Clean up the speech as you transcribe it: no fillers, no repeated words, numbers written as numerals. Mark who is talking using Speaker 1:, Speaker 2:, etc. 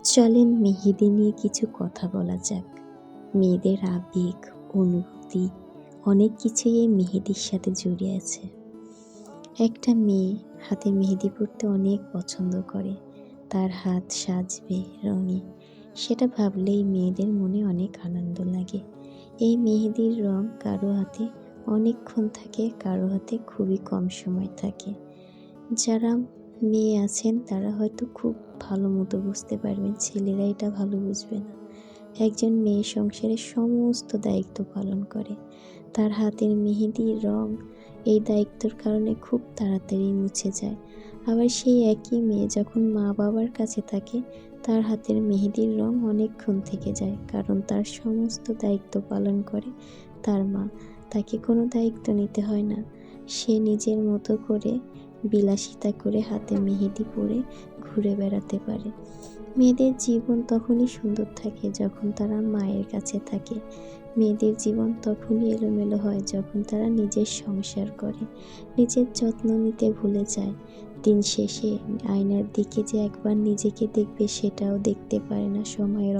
Speaker 1: চলেন মেহেদি নিয়ে কিছু কথা বলা যাক। মেয়েদের আবেগ, অনুভূতি অনেক কিছুই এই মেহেদির সাথে জড়িয়ে আছে। একটা মেয়ে হাতে মেহেদি পরতে অনেক পছন্দ করে। তার হাত সাজবে রঙে, সেটা ভাবলেই মেয়েদের মনে অনেক আনন্দ লাগে। এই মেহেদির রং কারো হাতে অনেকক্ষণ থাকে, কারো হাতে খুবই কম সময় থাকে। যারা মেয়ে আছেন তারা হয়তো খুব ভালো মতো বুঝতে পারবেন, ছেলেরা এটা ভালো বুঝবে না। একজন মেয়ে সংসারের সমস্ত দায়িত্ব পালন করে। তার হাতের মেহেদির রং এই দায়িত্বর কারণে খুব তাড়াতাড়ি মুছে যায়। আবার সেই একই মেয়ে যখন মা বাবার কাছে থাকে, তার হাতের মেহেদির রং অনেকক্ষণ থেকে যায়, কারণ তার সমস্ত দায়িত্ব পালন করে তার মা। তাকে কোনো দায়িত্ব নিতে হয় না, সে নিজের মতো করে বিলাসিতা করে হাতে মেহেদি পরে ঘুরে বেড়াতে পারে। মেয়েদের জীবন তখনই সুন্দর থাকে যখন তারা মায়ের কাছে থাকে। মেয়েদের জীবন তখনই এলোমেলো হয় যখন তারা নিজের সংসার করে, নিজের যত্ন নিতে ভুলে যায়। দিন শেষে আয়নার দিকে যে একবার নিজেকে দেখবে সেটাও দেখতে পারে না সময়ের